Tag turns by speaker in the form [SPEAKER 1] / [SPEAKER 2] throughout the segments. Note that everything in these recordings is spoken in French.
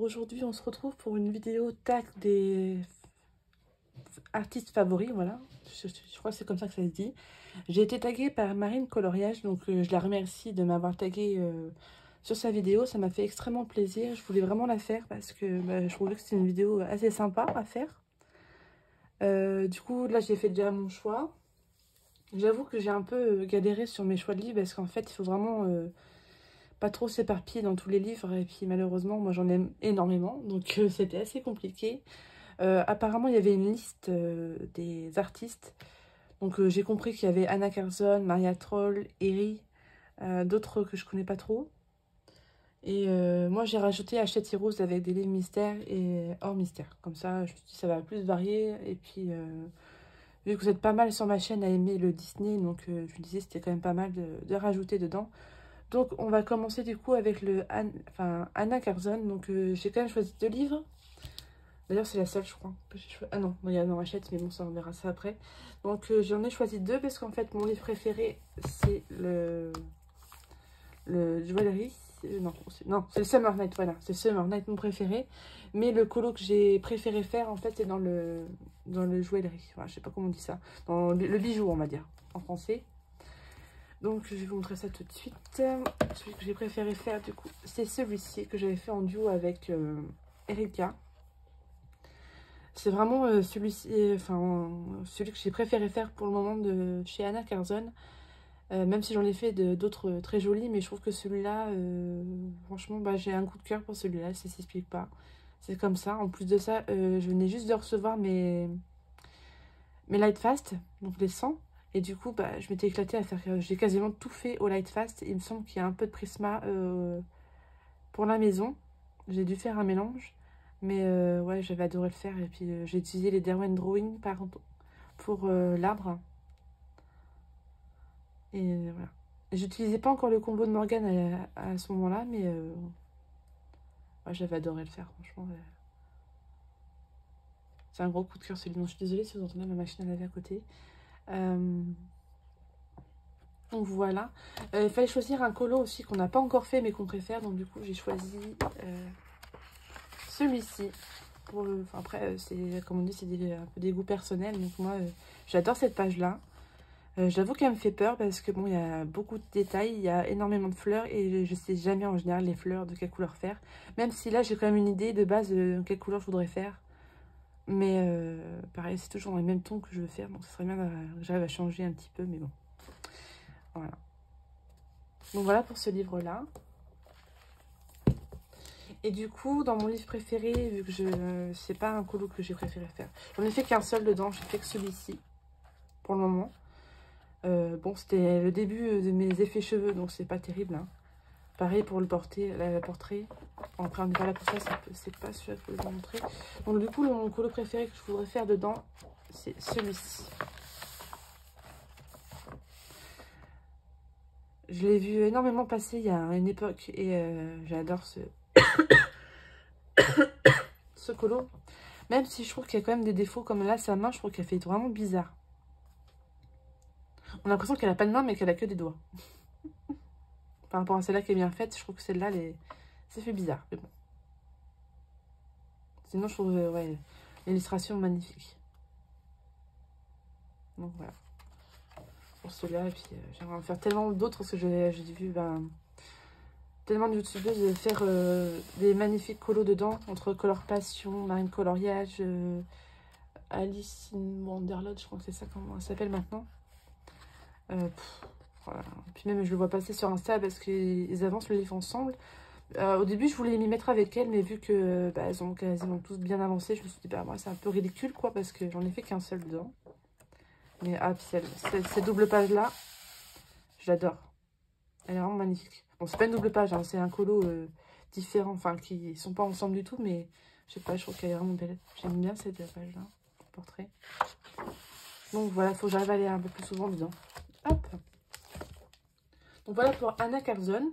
[SPEAKER 1] aujourd'hui on se retrouve pour une vidéo tag des artistes favoris, voilà. Je crois que c'est comme ça que ça se dit. J'ai été taguée par Marine Coloriage, donc je la remercie de m'avoir taguée sur sa vidéo. Ça m'a fait extrêmement plaisir. Je voulais vraiment la faire parce que je trouvais que c'était une vidéo assez sympa à faire. Du coup, là j'ai fait déjà mon choix. J'avoue que j'ai un peu galéré sur mes choix de livres parce qu'en fait, il faut vraiment pas trop s'éparpiller dans tous les livres. Et puis malheureusement, moi j'en aime énormément, donc c'était assez compliqué. Apparemment, il y avait une liste des artistes. Donc j'ai compris qu'il y avait Anna Carson, Maria Troll, Eri, d'autres que je connais pas trop. Et moi j'ai rajouté Hachette Rose avec des livres mystères et hors mystère. Comme ça, je me suis dit ça va plus varier. Et puis vu que vous êtes pas mal sur ma chaîne à aimer le Disney, donc je me disais c'était quand même pas mal de rajouter dedans. Donc on va commencer du coup avec Anna Carson. Donc j'ai quand même choisi 2 livres. D'ailleurs, c'est la seule, je crois, que j'ai choisi. Ah non, il y a un Hachette, mais bon, ça, on verra ça après. Donc, j'en ai choisi 2 parce qu'en fait, mon livre préféré, c'est le Joaillerie. Non, c'est le Summer Night, voilà. C'est Summer Night, mon préféré. Mais le colo que j'ai préféré faire, en fait, c'est dans le Joaillerie. Voilà, je sais pas comment on dit ça. Dans le bijou, on va dire, en français. Donc, je vais vous montrer ça tout de suite. Celui que j'ai préféré faire, du coup, c'est celui-ci que j'avais fait en duo avec Erika. C'est vraiment celui-ci, celui que j'ai préféré faire pour le moment de chez Anna Carson. Même si j'en ai fait d'autres très jolis, mais je trouve que celui-là, franchement, j'ai un coup de cœur pour celui-là, ça s'explique pas. C'est comme ça. En plus de ça, je venais juste de recevoir mes Light Fast, donc les 100. Et du coup, je m'étais éclatée à faire, j'ai quasiment tout fait au Light Fast. Il me semble qu'il y a un peu de Prisma pour la maison. J'ai dû faire un mélange. Mais ouais, j'avais adoré le faire. Et puis j'ai utilisé les Derwent Drawing pour l'arbre. Et voilà. J'utilisais pas encore le combo de Morgane à ce moment-là. Mais ouais, j'avais adoré le faire, franchement. C'est un gros coup de cœur celui-là. Je suis désolée si vous entendez ma machine à laver à côté. Donc voilà. Il fallait choisir un colo aussi qu'on n'a pas encore fait mais qu'on préfère. Donc du coup, j'ai choisi celui-ci. Après, c'est comme on dit, c'est un peu des goûts personnels. Donc moi, j'adore cette page-là. J'avoue qu'elle me fait peur parce que bon, il y a beaucoup de détails, il y a énormément de fleurs et je sais jamais en général les fleurs de quelle couleur faire. Même si là, j'ai quand même une idée de base de quelle couleur je voudrais faire. Mais pareil, c'est toujours dans les mêmes tons que je veux faire. Donc, ce serait bien que j'arrive à changer un petit peu, mais bon. Voilà. Donc, voilà pour ce livre-là. Et du coup, dans mon livre préféré, vu que c'est pas un colo que j'ai préféré faire. J'en ai fait qu'un seul dedans, j'ai fait que celui-ci, pour le moment. Bon, c'était le début de mes effets cheveux, donc c'est pas terrible. Hein. Pareil pour le portrait. Bon, après, on n'est pas là pour ça, c'est pas celui-là que je vais vous montrer. Donc, du coup, mon colo préféré que je voudrais faire dedans, c'est celui-ci. Je l'ai vu énormément passer il y a une époque et j'adore ce colo. Même si je trouve qu'il y a quand même des défauts, comme là, sa main, je trouve qu'elle fait vraiment bizarre. On a l'impression qu'elle a pas de main, mais qu'elle a que des doigts. Par rapport à celle-là qui est bien faite, je trouve que celle-là, ça fait bizarre. Mais bon. Sinon, je trouve ouais, l'illustration magnifique. Donc voilà. Pour cela, et puis j'aimerais en faire tellement d'autres parce que j'ai vu tellement de youtubeuses faire des magnifiques colos dedans, entre Color Passion, Marine Coloriage, Alice in Wonderland, je crois que c'est ça comment elle s'appelle maintenant. Voilà. Puis même je le vois passer sur Insta parce qu'ils avancent le livre ensemble. Au début je voulais m'y mettre avec elle, mais vu que elles ont quasiment tous bien avancé, je me suis dit moi c'est un peu ridicule quoi, parce que j'en ai fait qu'un seul dedans. Mais puis cette double page là, j'adore. Elle est vraiment magnifique. Bon, c'est pas une double page, hein, c'est un colo différent, enfin qui sont pas ensemble du tout, mais je sais pas, je trouve qu'elle est vraiment belle. J'aime bien cette page là, portrait. Donc voilà, faut que j'arrive à aller un peu plus souvent dedans. Hop. Donc voilà pour Anna Carson.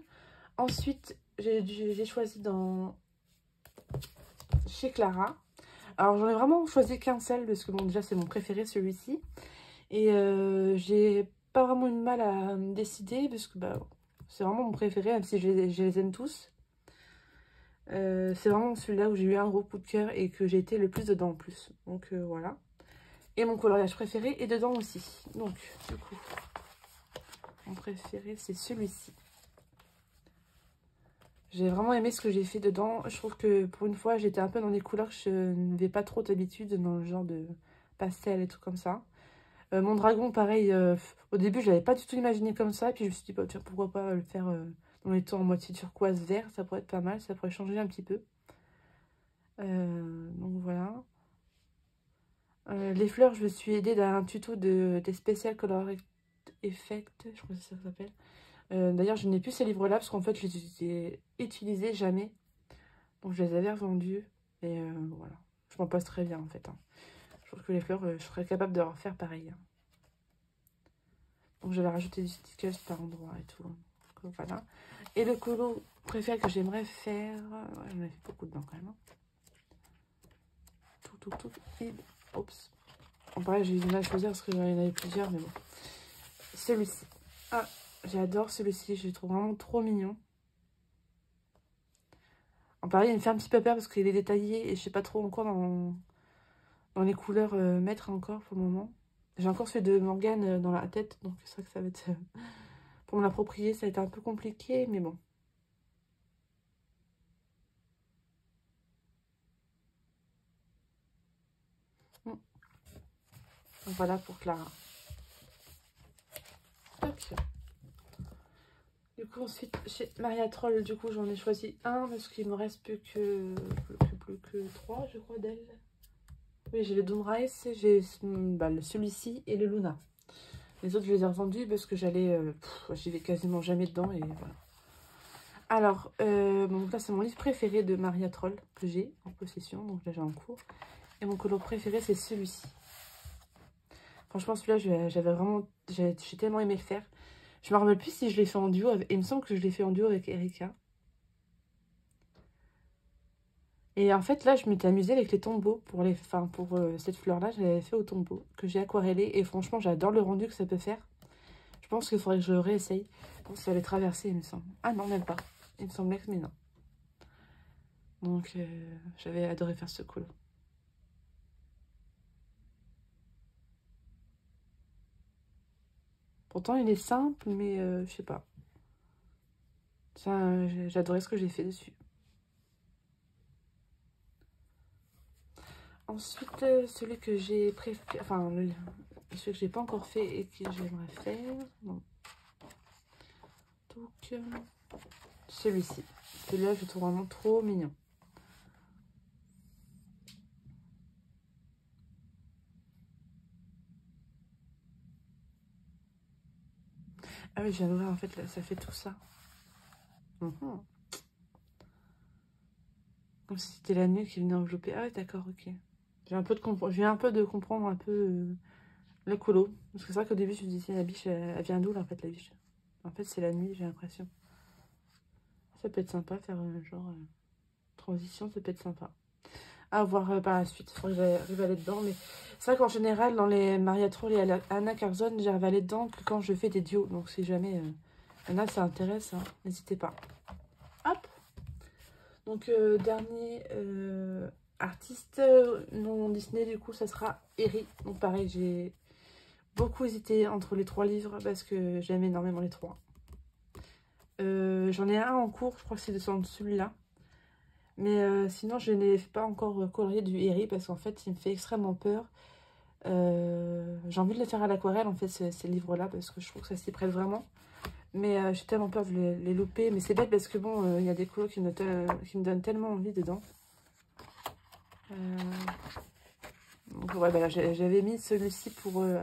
[SPEAKER 1] Ensuite, j'ai choisi chez Clara. Alors j'en ai vraiment choisi qu'un seul parce que bon déjà c'est mon préféré celui-ci. Et j'ai pas vraiment eu de mal à me décider parce que c'est vraiment mon préféré même si je les aime tous. C'est vraiment celui-là où j'ai eu un gros coup de cœur et que j'ai été le plus dedans en plus. Donc voilà. Et mon coloriage préféré est dedans aussi. Donc du coup, mon préféré c'est celui-ci. J'ai vraiment aimé ce que j'ai fait dedans. Je trouve que pour une fois, j'étais un peu dans des couleurs que je n'avais pas trop d'habitude, dans le genre de pastel et tout comme ça. Mon dragon, pareil, au début, je l'avais pas du tout imaginé comme ça. Et puis je me suis dit, bah, tiens, pourquoi pas le faire dans les tons en moitié turquoise vert. Ça pourrait être pas mal, ça pourrait changer un petit peu. Donc voilà. Les fleurs, je me suis aidée d'un tuto des Special Color Effect, je crois que c'est ça que ça s'appelle. D'ailleurs, je n'ai plus ces livres-là parce qu'en fait, je les ai utilisés jamais. Donc, je les avais revendus. Et voilà. Je m'en passe très bien, en fait. Hein. Je trouve que les fleurs, je serais capable de refaire pareil. Hein. Donc, je vais rajouter du stickers par endroit et tout. Donc, voilà. Et le colo préféré que j'aimerais faire... Ouais, j'en ai fait beaucoup dedans, quand même. Hein. Tout. Et... Oups. En pareil, j'ai eu du mal à choisir parce qu'il y en avait plusieurs, mais bon. Celui-ci. Ah, j'adore celui-ci. Je le trouve vraiment trop mignon. En pareil, il me fait un petit peu peur parce qu'il est détaillé et je sais pas trop encore dans les couleurs mettre encore pour le moment. J'ai encore celui de Morgane dans la tête, donc c'est vrai que ça va être... pour me l'approprier, ça va être un peu compliqué, mais bon. Donc voilà pour Clara. Tac. Du coup, ensuite, chez Maria Troll, du coup, j'en ai choisi un parce qu'il me reste plus que 3, je crois, d'elle. Oui, j'ai le Doomrise, j'ai celui-ci et le Luna. Les autres, je les ai revendus parce que j'y vais quasiment jamais dedans et voilà. Alors, donc là, c'est mon livre préféré de Maria Troll que j'ai en possession, donc là, j'ai en cours. Et mon colo préféré, c'est celui-ci. Franchement, celui-là, j'ai tellement aimé le faire. Je me rappelle plus si je l'ai fait en duo. Il me semble que je l'ai fait en duo avec Erika. Et en fait, là, je m'étais amusée avec les tombeaux pour cette fleur-là. Je l'avais fait au tombeau que j'ai aquarellé. Et franchement, j'adore le rendu que ça peut faire. Je pense qu'il faudrait que je le réessaye. Je pense que ça allait traverser, il me semble. Ah non, même pas. Il me semblait que, mais non. Donc, j'avais adoré faire ce colo. Pourtant, il est simple, mais je sais pas. J'adorais ce que j'ai fait dessus. Ensuite, celui que j'ai préféré, enfin, celui que j'ai pas encore fait et que j'aimerais faire. Bon. Donc, celui-ci. Celui-là, je le trouve vraiment trop mignon. Ah oui, j'ai adoré, en fait, là, ça fait tout ça. Comme si c'était la nuit qui venait envelopper. Ah oui, d'accord, ok. Je viens un peu de comprendre un peu le colo. Parce que c'est vrai qu'au début, je me disais, la biche, elle vient d'où, là, en fait, la biche? En fait, c'est la nuit, j'ai l'impression. Ça peut être sympa, faire transition, ça peut être sympa. À voir par la suite, il faudrait que j'arrive à aller dedans. Mais c'est vrai qu'en général, dans les Maria Troll et Anna Carzon, j'arrive à aller dedans que quand je fais des duos. Donc si jamais il y en a, ça intéresse, hein, n'hésitez pas. Hop. Donc dernier artiste non Disney, du coup, ça sera Eri. Donc pareil, j'ai beaucoup hésité entre les 3 livres parce que j'aime énormément les 3. J'en ai un en cours, je crois que c'est celui-là. Mais sinon, je n'ai pas encore colorié du Eri parce qu'en fait, il me fait extrêmement peur. J'ai envie de le faire à l'aquarelle, en fait, ces livres-là, parce que je trouve que ça s'y prête vraiment. Mais j'ai tellement peur de les louper. Mais c'est bête parce que bon, il y a des colos qui me donnent tellement envie dedans. Donc, ouais, bah, j'avais mis celui-ci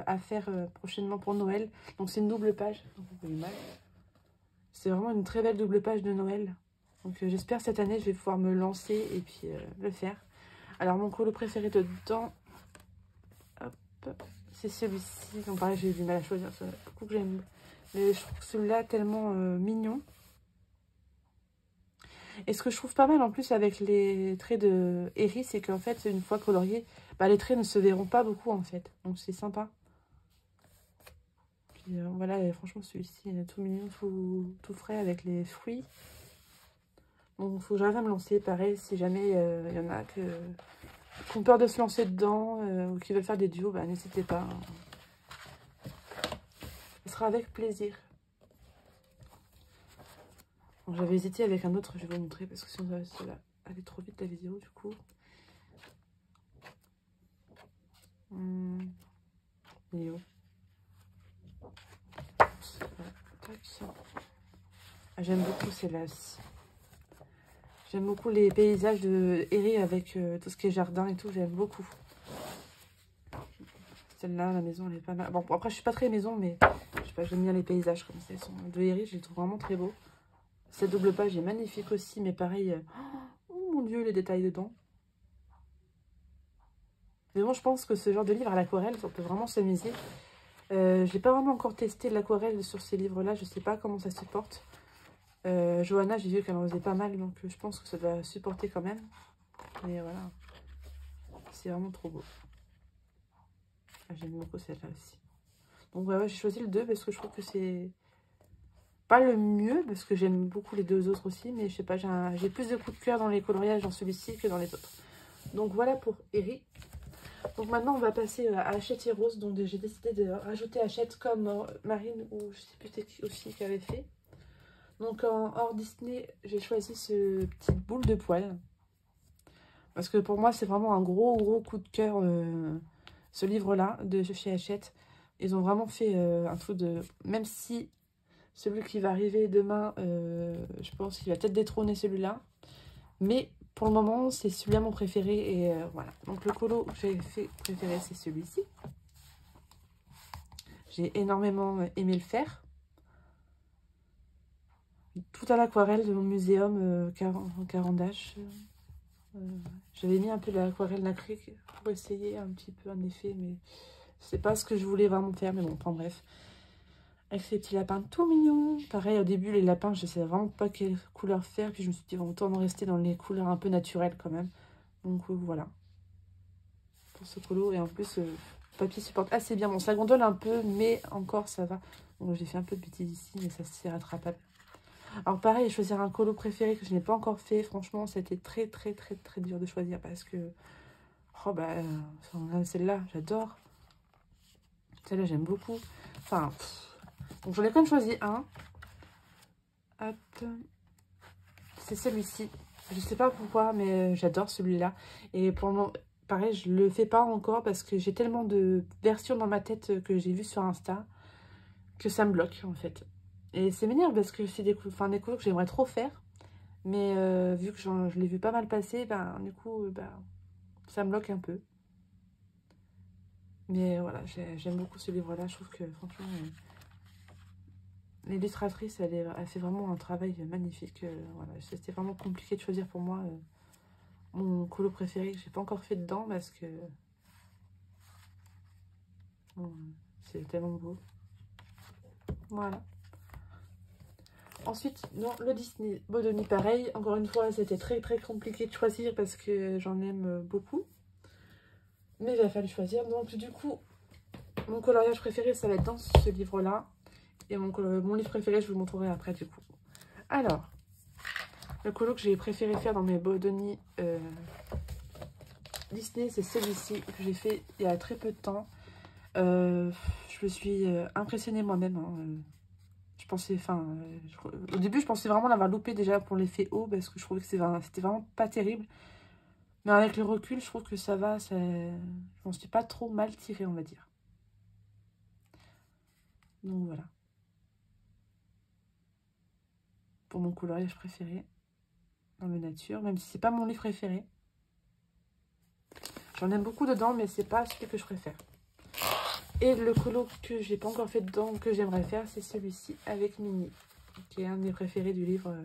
[SPEAKER 1] à faire prochainement pour Noël. Donc c'est une double page. C'est vraiment une très belle double page de Noël. Donc j'espère cette année, je vais pouvoir me lancer et puis le faire. Alors mon colo préféré dedans, c'est celui-ci. Donc pareil, j'ai eu du mal à choisir, c'est beaucoup que j'aime. Mais je trouve celui-là tellement mignon. Et ce que je trouve pas mal en plus avec les traits de Eri, c'est qu'en fait, une fois coloriés, bah, les traits ne se verront pas beaucoup en fait. Donc c'est sympa. Puis voilà, et franchement celui-ci est tout mignon, tout frais avec les fruits. Donc, il faut que j'arrive à me lancer. Pareil, si jamais il y en a qui ont peur de se lancer dedans ou qui veulent faire des duos, bah, n'hésitez pas. Hein. Ce sera avec plaisir. J'avais hésité avec un autre, je vais vous montrer parce que sinon ça va aller trop vite la vidéo du coup. Il est où? J'aime beaucoup celle-là aussi. J'aime beaucoup les paysages de Herri avec tout ce qui est jardin et tout, j'aime beaucoup. Celle-là, la maison, elle est pas mal. Bon, après, je suis pas très maison, mais je sais pas, j'aime bien les paysages comme ça. Ils sont de Herri, je les trouve vraiment très beaux. Cette double page est magnifique aussi, mais pareil, oh mon Dieu, les détails dedans. Mais bon, je pense que ce genre de livre à l'aquarelle, on peut vraiment s'amuser. J'ai pas vraiment encore testé l'aquarelle sur ces livres-là, je sais pas comment ça supporte. Johanna, j'ai vu qu'elle en faisait pas mal, donc je pense que ça doit supporter quand même. Mais voilà, c'est vraiment trop beau. Ah, j'aime beaucoup celle-là aussi. Donc ouais, j'ai choisi le 2 parce que je trouve que c'est pas le mieux, parce que j'aime beaucoup les deux autres aussi, mais je sais pas, j'ai plus de coups de cœur dans les coloriages dans celui-ci que dans les autres. Donc voilà pour Herri. Donc maintenant on va passer à Hachette et Rose, donc j'ai décidé de rajouter Hachette comme Marine, ou je sais plus c'était qui aussi qui avait fait. Donc en hors Disney, j'ai choisi ce petit boule de poil. Parce que pour moi c'est vraiment un gros coup de cœur, ce livre-là de chez Hachette. Ils ont vraiment fait un truc de... Même si celui qui va arriver demain, je pense qu'il va peut-être détrôner celui-là. Mais pour le moment, c'est celui-là mon préféré. Et voilà. Donc le colo que j'ai fait préféré, c'est celui-ci. J'ai énormément aimé le faire. Tout à l'aquarelle de mon muséum Carandache. J'avais mis un peu de l'aquarelle nacrée pour essayer un petit peu un effet. Mais c'est pas ce que je voulais vraiment faire. Mais bon, enfin bref. Avec ces petits lapins tout mignons. Pareil, au début, les lapins, je ne savais vraiment pas quelle couleur faire. Puis je me suis dit, bon, autant en rester dans les couleurs un peu naturelles quand même. Donc voilà. Pour ce colo. Et en plus, le papier supporte assez bien. Bon, ça gondole un peu, mais encore, ça va. Donc j'ai fait un peu de bêtises ici, mais ça c'est rattrapable. Alors pareil, choisir un colo préféré que je n'ai pas encore fait. Franchement, c'était très dur de choisir parce que... Oh bah, celle-là, j'adore. Celle-là, j'aime beaucoup. Enfin... Donc j'en ai quand même choisi un. Hop. C'est celui-ci. Je sais pas pourquoi, mais j'adore celui-là. Et pour le moment, pareil, je le fais pas encore parce que j'ai tellement de versions dans ma tête que j'ai vues sur Insta que ça me bloque en fait. Et c'est m'énerve parce que c'est des couleurs que j'aimerais trop faire. Mais vu que je l'ai vu pas mal passer, ben, du coup, ça me bloque un peu. Mais voilà, j'aime beaucoup ce livre-là. Je trouve que franchement... L'illustratrice, elle fait vraiment un travail magnifique. Voilà, c'était vraiment compliqué de choisir pour moi mon colo préféré que j'ai pas encore fait dedans parce que bon, c'est tellement beau. Voilà. Ensuite, dans le Disney Bodoni, pareil. Encore une fois, c'était très compliqué de choisir parce que j'en aime beaucoup. Mais il a fallu choisir. Donc du coup, mon coloriage préféré, ça va être dans ce livre-là. Et mon livre préféré, je vous le montrerai après du coup. Alors, le colo que j'ai préféré faire dans mes Bodoni Disney, c'est celui-ci que j'ai fait il y a très peu de temps. Je me suis impressionnée moi-même. Hein. Je pensais, au début, je pensais vraiment l'avoir loupé déjà pour l'effet haut parce que je trouvais que c'était vraiment pas terrible. Mais avec le recul, je trouve que ça va. Je m'en suis pas trop mal tiré, on va dire. Donc voilà. Pour mon coloriage préféré dans la nature, même si c'est pas mon livre préféré. J'en aime beaucoup dedans, mais c'est pas celui que je préfère. Et le colo que j'ai pas encore fait dedans, que j'aimerais faire, c'est celui-ci avec Minnie, qui est un de mes préférés du livre.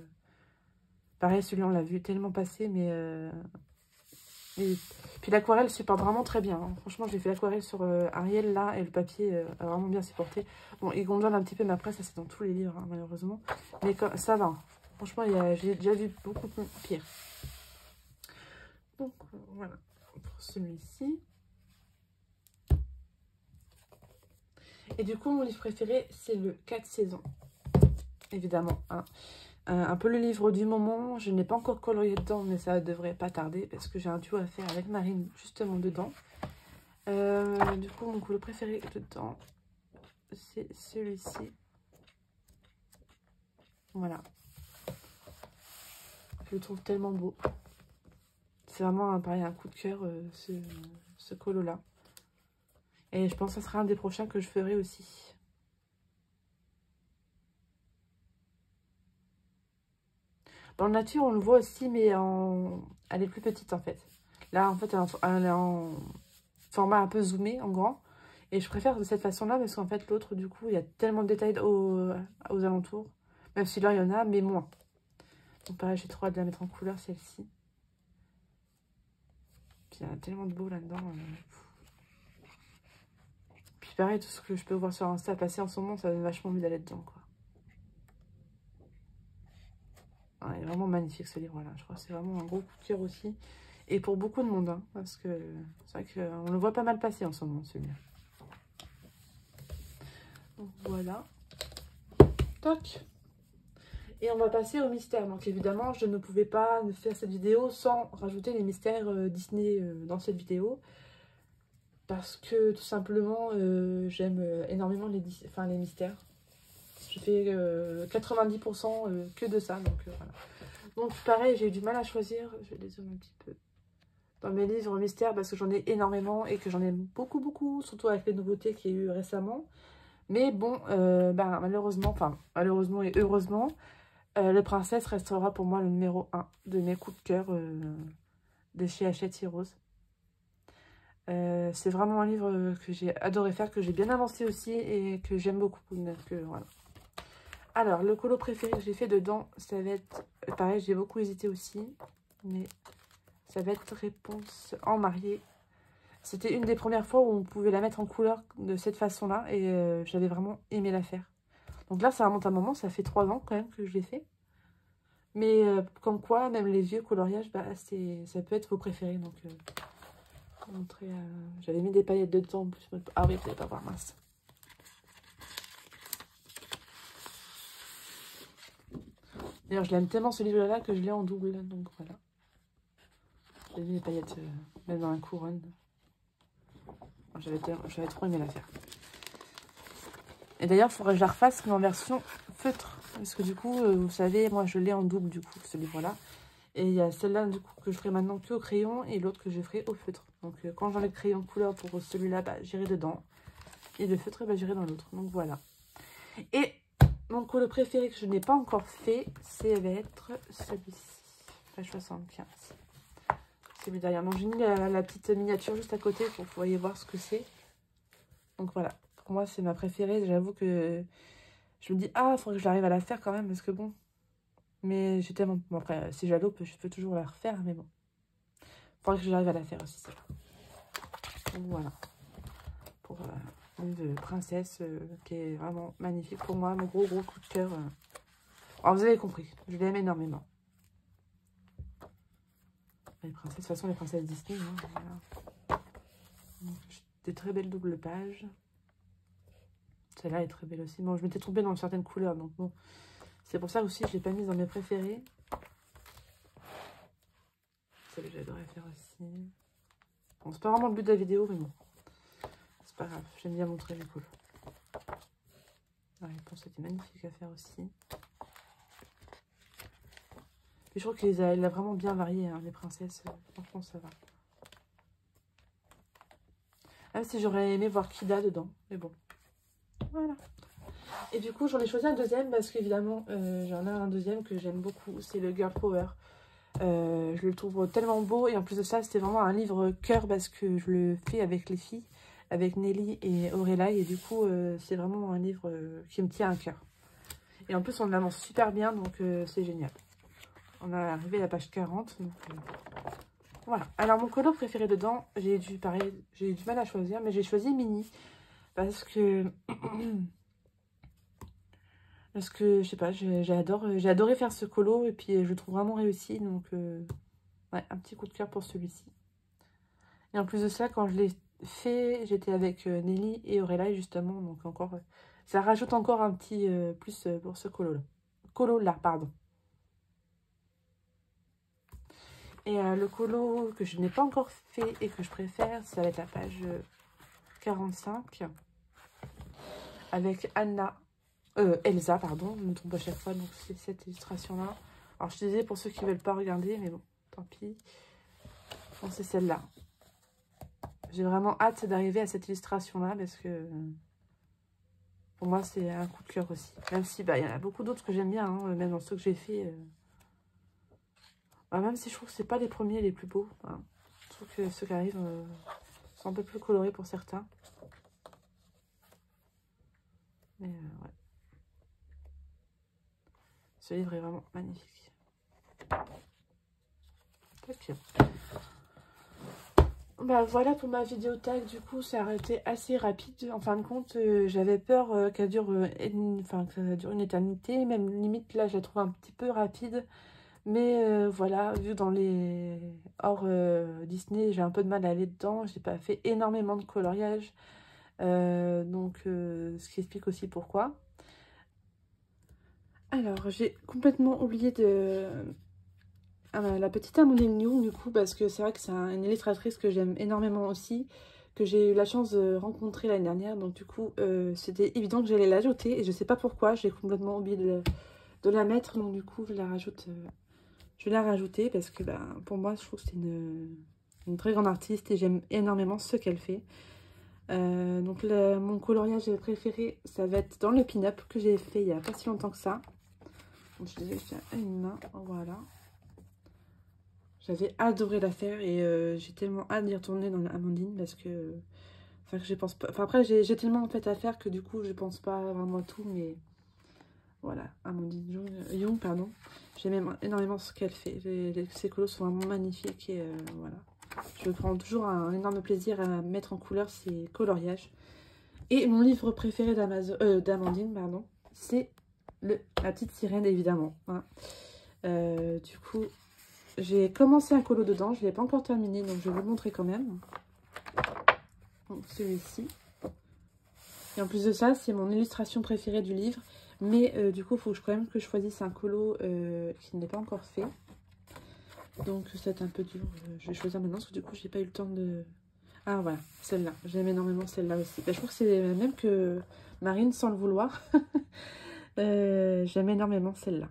[SPEAKER 1] Pareil, celui-là, on l'a vu tellement passer, mais... Et puis l'aquarelle supporte vraiment très bien. Hein. Franchement, j'ai fait l'aquarelle sur Ariel, là, et le papier a vraiment bien supporté. Bon, il gondole un petit peu, mais après, ça, c'est dans tous les livres, hein, malheureusement. Mais ça va. Franchement, j'ai déjà vu beaucoup pire. Donc, voilà. Pour celui-ci. Et du coup, mon livre préféré, c'est le 4 saisons. Évidemment, hein. un peu le livre du moment. Je n'ai pas encore colorié dedans, mais ça devrait pas tarder parce que j'ai un duo à faire avec Marine justement dedans. Du coup, mon colo préféré dedans, c'est celui-ci. Voilà. Je le trouve tellement beau. C'est vraiment pareil, un coup de cœur, ce colo-là. Et je pense que ce sera un des prochains que je ferai aussi. Dans la nature, on le voit aussi, mais elle est plus petite en fait. Là, en fait, elle est en format un peu zoomé, en grand. Et je préfère de cette façon-là parce qu'en fait, l'autre, du coup, il y a tellement de détails aux alentours. Même si là, il y en a, mais moins. Donc pareil, j'ai trop hâte de la mettre en couleur, celle-ci. Puis il y a tellement de beau là-dedans. Puis pareil, tout ce que je peux voir sur Insta passer en ce moment, ça donne vachement envie d'aller dedans, quoi. Ah, il est vraiment magnifique ce livre-là. Je crois que c'est vraiment un gros coup de cœur aussi. Et pour beaucoup de monde, hein, parce que c'est vrai qu'on le voit pas mal passer en ce moment, celui-là. Donc voilà. Toc. Et on va passer au mystère. Donc évidemment, je ne pouvais pas faire cette vidéo sans rajouter les mystères Disney dans cette vidéo. Parce que tout simplement, j'aime énormément les mystères. Je fais 90% que de ça. Donc voilà. Donc pareil, j'ai eu du mal à choisir. Je vais dézoomer un petit peu. Dans mes livres mystères, parce que j'en ai énormément et que j'en aime beaucoup, beaucoup. Surtout avec les nouveautés qu'il y a eu récemment. Mais bon, malheureusement et heureusement, Le Princesse restera pour moi le numéro 1 de mes coups de cœur de chez Hachette Heroes. C'est vraiment un livre que j'ai adoré faire, que j'ai bien avancé aussi et que j'aime beaucoup. Donc, voilà. Alors, le colo préféré que j'ai fait dedans, ça va être... pareil, j'ai beaucoup hésité aussi, mais ça va être Réponse en mariée. C'était une des premières fois où on pouvait la mettre en couleur de cette façon-là et j'avais vraiment aimé la faire. Donc là, ça remonte à un moment, ça fait 3 ans quand même que je l'ai fait. Mais comme quoi, même les vieux coloriages, bah, ça peut être vos préférés. Donc, montrer, j'avais mis des paillettes dedans en plus. Ah oui, vous n'allez pas voir, mince. D'ailleurs, je l'aime tellement ce livre-là que je l'ai en double. Donc voilà. J'ai mis des paillettes même dans la couronne. J'avais trop aimé la faire. Et d'ailleurs, il faudrait que je la refasse, mais en version feutre. Parce que du coup, vous savez, moi je l'ai en double du coup, ce livre-là. Et il y a celle-là du coup que je ferai maintenant que au crayon et l'autre que je ferai au feutre. Donc quand j'en ai le crayon couleur pour celui-là, bah, j'irai dedans. Et le feutre, bah, j'irai dans l'autre. Donc voilà. Et mon colo préféré que je n'ai pas encore fait, ça va être celui-ci. Page 75. Celui derrière. Donc j'ai mis la petite miniature juste à côté pour que vous voyez voir ce que c'est. Donc voilà. Pour moi, c'est ma préférée. J'avoue que je me dis, ah, il faudrait que j'arrive à la faire quand même, parce que bon. Mais j'ai tellement... Bon, après, si j'alope, je peux toujours la refaire, mais bon. Il faudrait que j'arrive à la faire aussi, ça. Donc voilà. Pour une princesse qui est vraiment magnifique. Pour moi, mon gros coup de cœur. Alors, vous avez compris, je l'aime énormément. Les princesses, de toute façon, les princesses Disney, hein, voilà. Donc, des très belles doubles pages. Celle-là est très belle aussi. Bon, je m'étais trompée dans certaines couleurs, donc bon. C'est pour ça aussi que je ne l'ai pas mise dans mes préférés. Celle que j'adorais faire aussi. Bon, c'est pas vraiment le but de la vidéo, mais bon. C'est pas grave, j'aime bien montrer les couleurs. La réponse était magnifique à faire aussi. Et je trouve qu'il a vraiment bien varié, hein, les princesses. Franchement, ça va. Même si j'aurais aimé voir Kida dedans. Mais bon. Voilà. Et du coup, j'en ai choisi un deuxième parce qu'évidemment, j'en ai un deuxième que j'aime beaucoup. C'est le Girl Power. Je le trouve tellement beau. Et en plus de ça, c'était vraiment un livre cœur parce que je le fais avec les filles. Avec Nelly et Aurélie. Et du coup, c'est vraiment un livre qui me tient à cœur. Et en plus, on l'avance super bien. Donc, c'est génial. On est arrivé à la page 40. Donc, voilà. Alors, mon colo préféré dedans, j'ai eu du mal à choisir. Mais j'ai choisi Mini. Parce que... Parce que, je sais pas, j'ai adoré faire ce colo. Et puis, je le trouve vraiment réussi. Donc, ouais, un petit coup de cœur pour celui-ci. Et en plus de ça, quand je l'ai fait, j'étais avec Nelly et Aurélie, justement. Donc, encore, ça rajoute encore un petit plus pour ce colo-là. Colo-là, pardon. Et le colo que je n'ai pas encore fait et que je préfère, ça va être la page 45 avec Elsa, pardon, je me trompe à chaque fois, donc c'est cette illustration-là. Alors je te disais pour ceux qui ne veulent pas regarder, mais bon, tant pis. Bon, c'est celle-là. J'ai vraiment hâte d'arriver à cette illustration-là parce que pour moi c'est un coup de cœur aussi. Même si bah, y en a beaucoup d'autres que j'aime bien, hein, même dans ceux que j'ai fait. Bah, même si je trouve que c'est pas les premiers les plus beaux. Hein. Je trouve que ceux qui arrivent sont un peu plus colorés pour certains. Mais ouais. Ce livre est vraiment magnifique. Ok. Bah voilà pour ma vidéo tag, du coup ça a été assez rapide. En fin de compte, j'avais peur qu'elle dure, que ça dure une éternité. Même limite là je la trouve un petit peu rapide. Mais voilà, vu dans les hors Disney, j'ai un peu de mal à aller dedans. J'ai pas fait énormément de coloriage. Ce qui explique aussi pourquoi. Alors, j'ai complètement oublié de... la petite Amandine New, du coup, parce que c'est vrai que c'est une illustratrice que j'aime énormément aussi, que j'ai eu la chance de rencontrer l'année dernière. Donc, du coup, c'était évident que j'allais l'ajouter. Et je sais pas pourquoi, j'ai complètement oublié de la mettre. Donc, du coup, je la rajoute... je vais la rajouter parce que bah, pour moi, je trouve que c'est une très grande artiste et j'aime énormément ce qu'elle fait. Mon coloriage préféré, ça va être dans le pin-up que j'ai fait il n'y a pas si longtemps que ça. Donc, je l'ai fait à une main, voilà. J'avais adoré la faire et j'ai tellement hâte d'y retourner dans l'Amandine parce que... Enfin, que je pense pas... Enfin, après, j'ai tellement en fait à faire que du coup, je pense pas vraiment à tout, mais... Voilà, Amandine Young, pardon. J'aime énormément ce qu'elle fait. Ses colos sont vraiment magnifiques et voilà. Je prends toujours un énorme plaisir à mettre en couleur ces coloriages. Et mon livre préféré d'Amandine, pardon, c'est La Petite Sirène, évidemment. Hein. Du coup, j'ai commencé un colo dedans. Je ne l'ai pas encore terminé, donc je vais vous le montrer quand même. Donc celui-ci. Et en plus de ça, c'est mon illustration préférée du livre. Mais du coup, il faut quand même que je choisisse un colo qui n'est pas encore fait. Donc, ça va être un peu dur. Je vais choisir maintenant parce que du coup, j'ai pas eu le temps de... Ah, voilà, celle-là. J'aime énormément celle-là aussi. Bah, je trouve que c'est la même que Marine, sans le vouloir. J'aime énormément celle-là.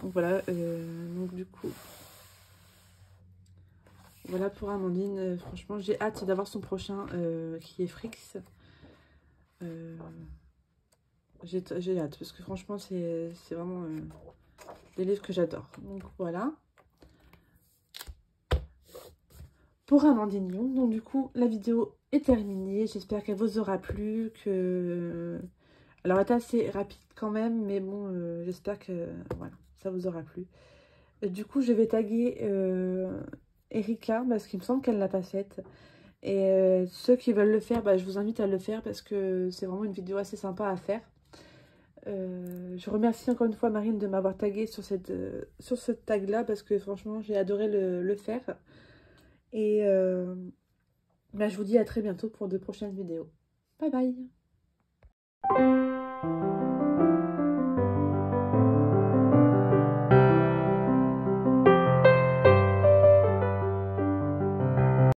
[SPEAKER 1] Donc, voilà. Donc, du coup... Voilà pour Amandine. Franchement, j'ai hâte d'avoir son prochain qui est Frix. J'ai hâte parce que franchement c'est vraiment des livres que j'adore. Donc voilà pour Amandine Young. Donc du coup la vidéo est terminée. J'espère qu'elle vous aura plu, que alors elle est assez rapide quand même, mais bon j'espère que voilà ça vous aura plu. Du coup je vais taguer Erika parce qu'il me semble qu'elle l'a pas faite. Et ceux qui veulent le faire, bah, je vous invite à le faire parce que c'est vraiment une vidéo assez sympa à faire. Je remercie encore une fois Marine de m'avoir tagué sur ce tag là parce que franchement j'ai adoré le faire. Et bah, je vous dis à très bientôt pour de prochaines vidéos. Bye bye.